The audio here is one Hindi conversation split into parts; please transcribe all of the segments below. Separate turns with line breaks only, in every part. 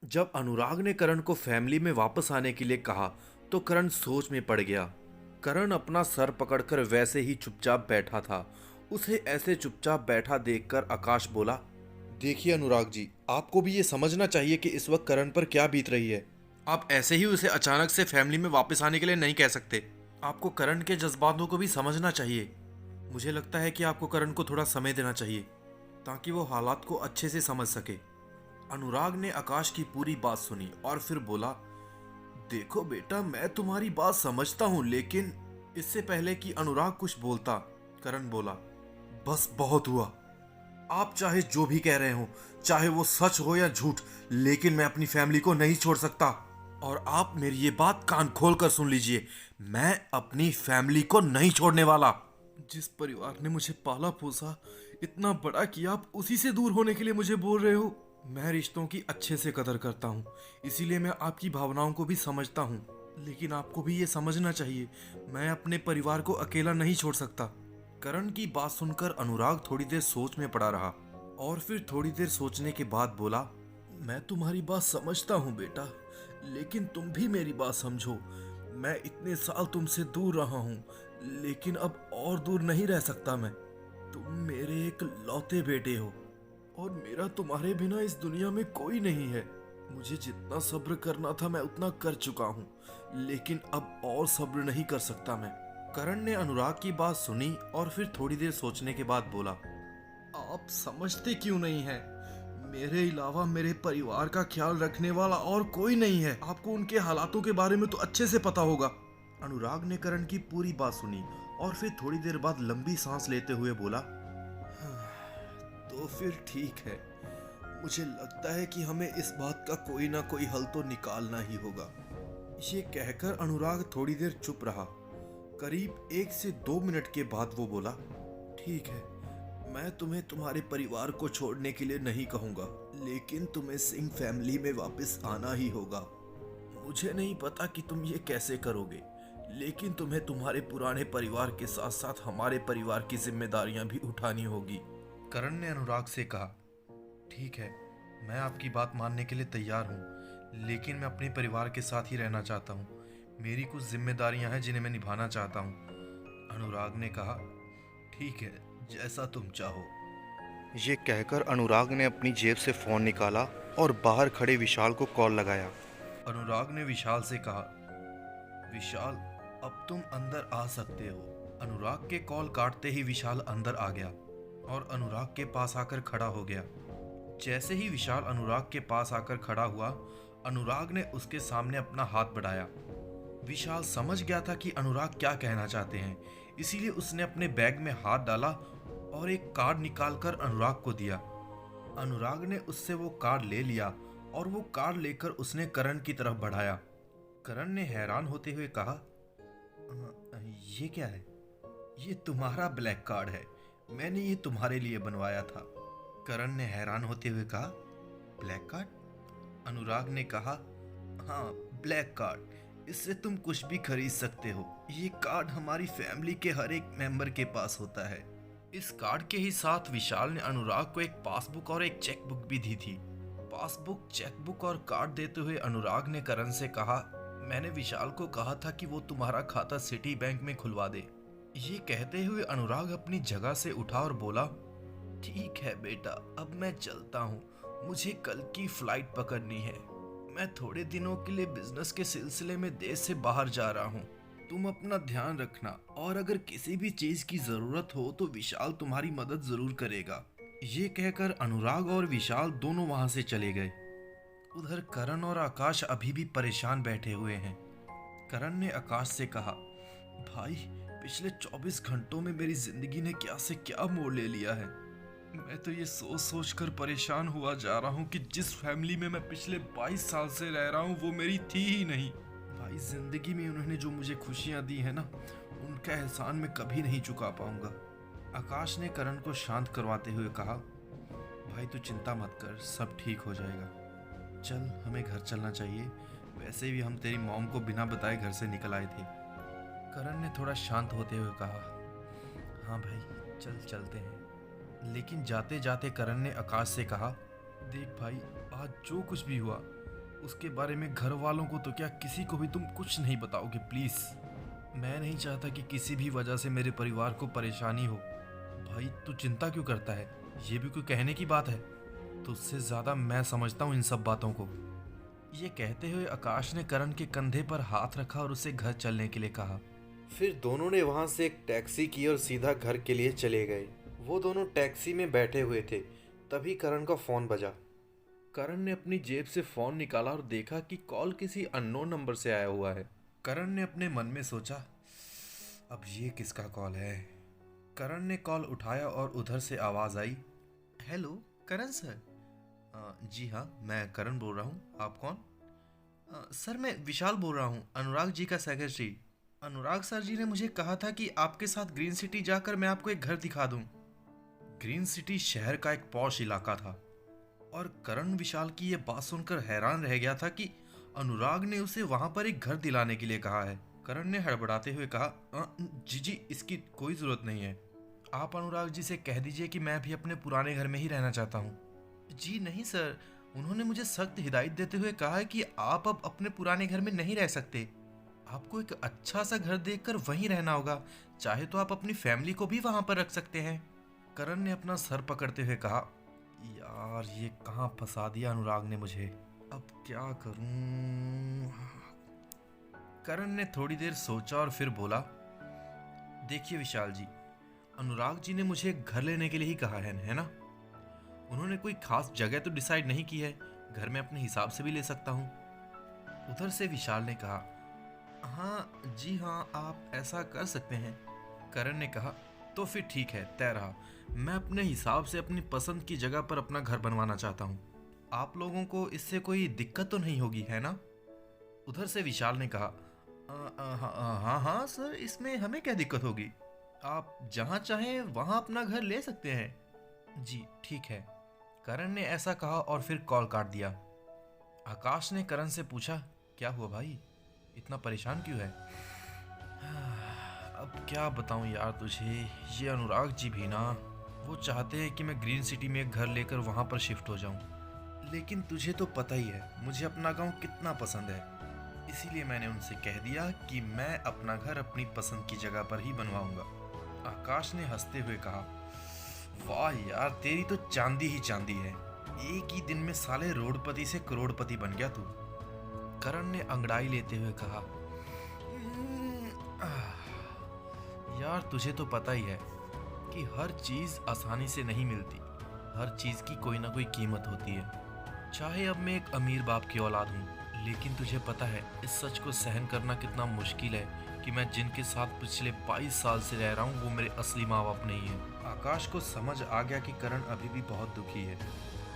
जब अनुराग ने करण को फैमिली में वापस आने के लिए कहा तो करण सोच में पड़ गया। करण अपना सर पकड़कर वैसे ही चुपचाप बैठा था। उसे ऐसे चुपचाप बैठा देखकर आकाश बोला, देखिए अनुराग जी, आपको भी ये समझना चाहिए कि इस वक्त करण पर क्या बीत रही है। आप ऐसे ही उसे अचानक से फैमिली में वापस आने के लिए नहीं कह सकते। आपको करण के जज्बातों को भी समझना चाहिए। मुझे लगता है कि आपको करण को थोड़ा समय देना चाहिए ताकि वो हालात को अच्छे से समझ सके। अनुराग ने आकाश की पूरी बात सुनी और फिर बोला, देखो बेटा, मैं तुम्हारी बात समझता हूं, लेकिन इससे पहले कि अनुराग कुछ बोलता, करण बोला, बस बहुत हुआ। आप चाहे जो भी कह रहे हो, चाहे वो सच हो या झूठ, लेकिन मैं अपनी फैमिली को नहीं छोड़ सकता। और आप मेरी ये बात कान खोल कर सुन लीजिए, मैं अपनी फैमिली को नहीं छोड़ने वाला। जिस परिवार ने मुझे पाला पोसा, इतना बड़ा किया, आप उसी से दूर होने के लिए मुझे बोल रहे हो। मैं रिश्तों की अच्छे से कदर करता हूँ, इसीलिए मैं आपकी भावनाओं को भी समझता हूँ, लेकिन आपको भी ये समझना चाहिए, मैं अपने परिवार को अकेला नहीं छोड़ सकता। करण की बात सुनकर अनुराग थोड़ी देर सोच में पड़ा रहा और फिर थोड़ी देर सोचने के बाद बोला, मैं तुम्हारी बात समझता हूँ बेटा, लेकिन तुम भी मेरी बात समझो। मैं इतने साल तुमसे दूर रहा हूँ, लेकिन अब और दूर नहीं रह सकता मैं। तुम मेरे एक लौते बेटे हो और मेरा तुम्हारे बिना इस दुनिया में कोई नहीं है। मुझे जितना सब्र करना था मैं उतना कर चुका हूँ, लेकिन अब और सब्र नहीं कर सकता मैं। करण ने अनुराग की बात सुनी और फिर थोड़ी देर सोचने के बाद बोला, आप समझते क्यों नहीं हैं? मेरे अलावा मेरे परिवार का ख्याल रखने वाला और कोई नहीं है। आपको उनके हालातों के बारे में तो अच्छे से पता होगा। अनुराग ने करण की पूरी बात सुनी और फिर थोड़ी देर बाद लंबी सांस लेते हुए बोला, तो फिर ठीक है। मुझे लगता है कि हमें इस बात का कोई ना कोई हल तो निकालना ही होगा। ये कहकर अनुराग थोड़ी देर चुप रहा। करीब 1 से 2 मिनट के बाद वो बोला, ठीक है, मैं तुम्हें तुम्हारे परिवार को छोड़ने के लिए नहीं कहूंगा, लेकिन तुम्हें सिंह फैमिली में वापस आना ही होगा। मुझे नहीं पता कि तुम ये कैसे करोगे, लेकिन तुम्हें तुम्हारे पुराने परिवार के साथ साथ हमारे परिवार की जिम्मेदारियां भी उठानी होगी। करण ने अनुराग से कहा, ठीक है, मैं आपकी बात मानने के लिए तैयार हूँ, लेकिन मैं अपने परिवार के साथ ही रहना चाहता हूँ। मेरी कुछ जिम्मेदारियां हैं जिन्हें मैं निभाना चाहता हूँ। अनुराग ने कहा, ठीक है, जैसा तुम चाहो। ये कहकर अनुराग ने अपनी जेब से फोन निकाला और बाहर खड़े विशाल को कॉल लगाया। अनुराग ने विशाल से कहा, विशाल, अब तुम अंदर आ सकते हो। अनुराग के कॉल काटते ही विशाल अंदर आ गया और अनुराग के पास आकर खड़ा हो गया। जैसे ही विशाल अनुराग के पास आकर खड़ा हुआ, अनुराग ने उसके सामने अपना हाथ बढ़ाया। विशाल समझ गया था कि अनुराग क्या कहना चाहते हैं, इसीलिए उसने अपने बैग में हाथ डाला और एक कार्ड निकालकर अनुराग को दिया। अनुराग ने उससे वो कार्ड ले लिया और वो कार्ड लेकर उसने करण की तरफ बढ़ाया। करण ने हैरान होते हुए कहा, ये क्या है? ये तुम्हारा ब्लैक कार्ड है, मैंने ये तुम्हारे लिए बनवाया था। करण ने हैरान होते हुए कहा, ब्लैक कार्ड? अनुराग ने कहा, हाँ, ब्लैक कार्ड, इससे तुम कुछ भी खरीद सकते हो। ये कार्ड हमारी फैमिली के हर एक मेंबर के पास होता है। इस कार्ड के ही साथ विशाल ने अनुराग को एक पासबुक और एक चेकबुक भी दी थी। पासबुक, चेकबुक और कार्ड देते हुए अनुराग ने करण से कहा, मैंने विशाल को कहा था कि वो तुम्हारा खाता सिटी बैंक में खुलवा दे। ये कहते हुए अनुराग अपनी जगह से उठा और बोला, ठीक है बेटा, अब मैं चलता हूँ, मुझे कल की फ्लाइट पकड़नी है। मैं थोड़े दिनों के लिए बिजनेस के सिलसिले में देश से बाहर जा रहा हूँ। तुम अपना ध्यान रखना और अगर किसी भी चीज की जरूरत हो तो विशाल तुम्हारी मदद जरूर करेगा। ये कहकर अनुराग और विशाल दोनों वहां से चले गए। उधर करण और आकाश अभी भी परेशान बैठे हुए हैं। करण ने आकाश से कहा, भाई, पिछले 24 घंटों में मेरी जिंदगी ने क्या से क्या मोड़ ले लिया है। मैं तो ये सोच सोच कर परेशान हुआ जा रहा हूँ कि जिस फैमिली में मैं पिछले 22 साल से रह रहा हूँ वो मेरी थी ही नहीं। भाई, जिंदगी में उन्होंने जो मुझे खुशियाँ दी है ना, उनका एहसान मैं कभी नहीं चुका पाऊंगा। आकाश ने करण को शांत करवाते हुए कहा, भाई तू चिंता मत कर, सब ठीक हो जाएगा। चल, हमें घर चलना चाहिए, वैसे भी हम तेरी मॉम को बिना बताए घर से निकल आए थे। करण ने थोड़ा शांत होते हुए कहा, हाँ भाई, चल चलते हैं। लेकिन जाते जाते करण ने आकाश से कहा, देख भाई, आज जो कुछ भी हुआ, उसके बारे में घर वालों को तो क्या, किसी को भी तुम कुछ नहीं बताओगे प्लीज? मैं नहीं चाहता कि किसी भी वजह से मेरे परिवार को परेशानी हो। भाई तू चिंता क्यों करता है? ये भी कोई कहने की बात है? तुझसे ज्यादा मैं समझता हूँ इन सब बातों को। ये कहते हुए आकाश ने करण के कंधे पर हाथ रखा और उसे घर चलने के लिए कहा। फिर दोनों ने वहां से एक टैक्सी की और सीधा घर के लिए चले गए। वो दोनों टैक्सी में बैठे हुए थे, तभी करण का फोन बजा। करण ने अपनी जेब से फोन निकाला और देखा कि कॉल किसी अननोन नंबर से आया हुआ है। करण ने अपने मन में सोचा, अब ये किसका कॉल है? करण ने कॉल उठाया और उधर से आवाज आई, हेलो करण सर। जी हाँ, मैं करण बोल रहा हूँ, आप कौन? सर मैं विशाल बोल रहा हूँ, अनुराग जी का सेक्रेटरी। अनुराग सर जी ने मुझे कहा था कि आपके साथ ग्रीन सिटी जाकर मैं आपको एक घर दिखा दूं। ग्रीन सिटी शहर का एक पॉश इलाका था और करण विशाल की यह बात सुनकर हैरान रह गया था कि अनुराग ने उसे वहां पर एक घर दिलाने के लिए कहा है। करण ने हड़बड़ाते हुए कहा, जी इसकी कोई जरूरत नहीं है। आप अनुराग जी से कह दीजिए कि मैं भी अपने पुराने घर में ही रहना चाहता हूँ। जी नहीं सर, उन्होंने मुझे सख्त हिदायत देते हुए कहा है कि आप अब अपने पुराने घर में नहीं रह सकते। आपको एक अच्छा सा घर देखकर वहीं रहना होगा, चाहे तो आप अपनी फैमिली को भी वहां पर रख सकते हैं। करण ने अपना सर पकड़ते हुए कहा, यार ये कहाँ फंसा दिया अनुराग ने मुझे, अब क्या करूं? करण ने थोड़ी देर सोचा और फिर बोला, देखिए विशाल जी, अनुराग जी ने मुझे एक घर लेने के लिए ही कहा है ना? उन्होंने कोई खास जगह तो डिसाइड नहीं की है, घर में अपने हिसाब से भी ले सकता हूँ। उधर से विशाल ने कहा, हाँ जी हाँ, आप ऐसा कर सकते हैं। करण ने कहा, तो फिर ठीक है, तय रहा। मैं अपने हिसाब से अपनी पसंद की जगह पर अपना घर बनवाना चाहता हूँ। आप लोगों को इससे कोई दिक्कत तो नहीं होगी, है ना? उधर से विशाल ने कहा, हाँ हाँ सर, इसमें हमें क्या दिक्कत होगी? आप जहाँ चाहें वहाँ अपना घर ले सकते हैं। जी ठीक है। करण ने ऐसा कहा और फिर कॉल काट दिया। आकाश ने करण से पूछा, क्या हुआ भाई, इतना परेशान क्यों है? अब क्या बताऊं यार तुझे, ये अनुराग जी भी ना, वो चाहते हैं कि मैं ग्रीन सिटी में एक घर लेकर वहां पर शिफ्ट हो जाऊं। लेकिन तुझे तो पता ही है मुझे अपना गांव कितना पसंद है, इसीलिए मैंने उनसे कह दिया कि मैं अपना घर अपनी पसंद की जगह पर ही बनवाऊंगा। आकाश ने हंसते हुए कहा, वाह यार, तेरी तो चांदी ही चांदी है, एक ही दिन में साले रोडपति से करोड़पति बन गया तू। करण ने अंगड़ाई लेते हुए कहा, यार तुझे तो पता ही है कि हर चीज आसानी से नहीं मिलती, हर चीज की कोई ना कोई कीमत होती है। चाहे अब मैं एक अमीर बाप की औलाद हूँ, लेकिन तुझे पता है इस सच को सहन करना कितना मुश्किल है कि मैं जिनके साथ पिछले 22 साल से रह रहा हूँ वो मेरे असली माँ बाप नहीं है। आकाश को समझ आ गया कि करण अभी भी बहुत दुखी है,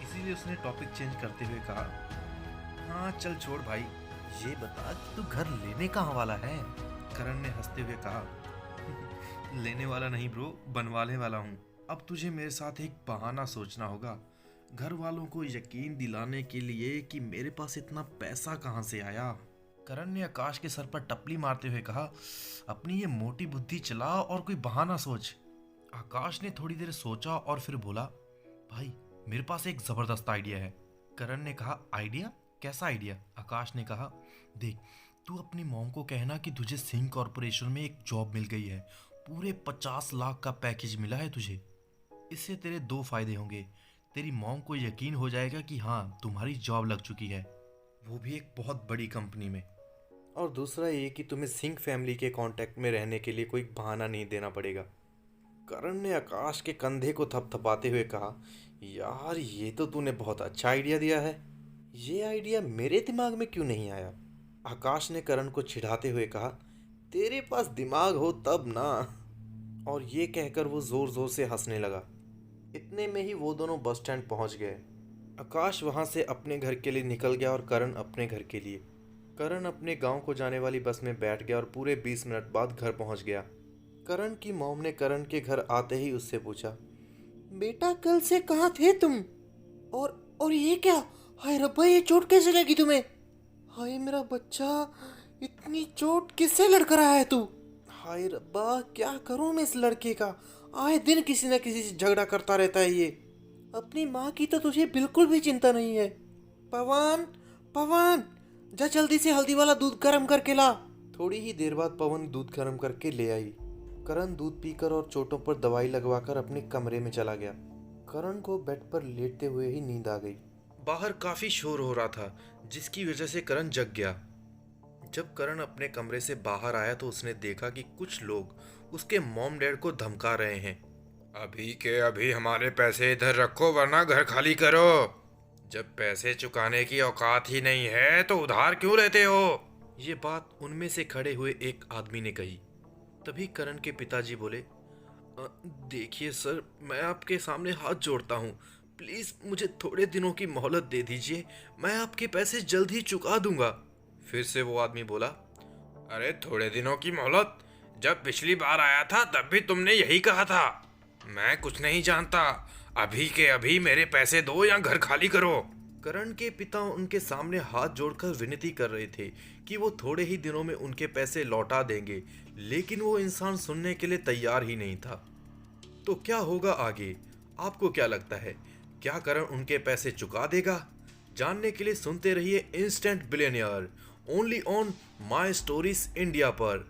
इसीलिए उसने टॉपिक चेंज करते हुए कहा, हाँ चल छोड़ भाई, ये बता कि तू घर लेने कहाँ वाला है? करण ने हंसते हुए कहा, लेने वाला नहीं ब्रो, बनवाने वाला हूँ। अब तुझे मेरे साथ एक बहाना सोचना होगा, घर वालों को यकीन दिलाने के लिए कि मेरे पास इतना पैसा कहाँ से आया। करण ने आकाश के सर पर टपली मारते हुए कहा, अपनी ये मोटी बुद्धि चला और कोई बहाना सोच। आकाश ने थोड़ी देर सोचा और फिर बोला, भाई मेरे पास एक जबरदस्त आइडिया है। करण ने कहा, आइडिया? कैसा आइडिया? आकाश ने कहा, देख तू अपनी मॉम को कहना कि तुझे सिंह कॉर्पोरेशन में एक जॉब मिल गई है, पूरे 50 लाख का पैकेज मिला है तुझे। इससे तेरे दो फायदे होंगे, तेरी मॉम को यकीन हो जाएगा कि हाँ तुम्हारी जॉब लग चुकी है, वो भी एक बहुत बड़ी कंपनी में, और दूसरा ये कि तुम्हें सिंह फैमिली के कांटेक्ट में रहने के लिए कोई बहाना नहीं देना पड़ेगा। करण ने आकाश के कंधे को थपथपाते हुए कहा, यार ये तो तूने बहुत अच्छा आइडिया दिया है, ये आइडिया मेरे दिमाग में क्यों नहीं आया? आकाश ने करण को चिढ़ाते हुए कहा, तेरे पास दिमाग हो तब ना। और ये कहकर वो जोर जोर से हंसने लगा। इतने में ही वो दोनों बस स्टैंड पहुंच गए। आकाश वहां से अपने घर के लिए निकल गया और करण अपने घर के लिए। करण अपने गांव को जाने वाली बस में बैठ गया और पूरे 20 मिनट बाद घर पहुंच गया। करण की मॉम ने करण के घर आते ही उससे पूछा, बेटा कल से कहाँ थे तुम? और ये क्या? हाय रब्बा, ये चोट कैसे लगी तुम्हें? हाय मेरा बच्चा, इतनी चोट किससे लड़कर आया है तू? हाय रब्बा, क्या करूं मैं इस लड़के का, आए दिन किसी न किसी से झगड़ा करता रहता है ये। अपनी माँ की तो तुझे बिल्कुल भी चिंता नहीं है। पवन, पवन, जा जल्दी से हल्दी वाला दूध गर्म करके ला। थोड़ी ही देर बाद पवन दूध गर्म करके ले आई। करण दूध पीकर और चोटों पर दवाई लगवाकर अपने कमरे में चला गया। करण को बेड पर लेटते हुए ही नींद आ गई। बाहर काफी शोर हो रहा था, जिसकी वजह से करण जग गया। जब करण अपने कमरे से बाहर आया तो उसने देखा कि कुछ लोग उसके मॉम डैड को धमका रहे हैं। अभी के अभी हमारे पैसे इधर रखो वरना घर खाली करो। जब पैसे चुकाने की औकात ही नहीं है तो उधार क्यों लेते हो? ये बात उनमें से खड़े हुए एक आदमी ने कही। तभी करण के पिताजी बोले, देखिए सर, मैं आपके सामने हाथ जोड़ता हूँ, प्लीज मुझे थोड़े दिनों की मोहलत दे दीजिए, मैं आपके पैसे जल्द ही चुका दूंगा। फिर से वो आदमी बोला, अरे थोड़े दिनों की मोहलत? जब पिछली बार आया था तब भी तुमने यही कहा था। मैं कुछ नहीं जानता, अभी के अभी मेरे पैसे दो या घर खाली करो। करण के पिता उनके सामने हाथ जोड़कर विनती कर रहे थे कि वो थोड़े ही दिनों में उनके पैसे लौटा देंगे, लेकिन वो इंसान सुनने के लिए तैयार ही नहीं था। तो क्या होगा आगे? आपको क्या लगता है, क्या करण उनके पैसे चुका देगा? जानने के लिए सुनते रहिए instant billionaire, only on my stories India पर।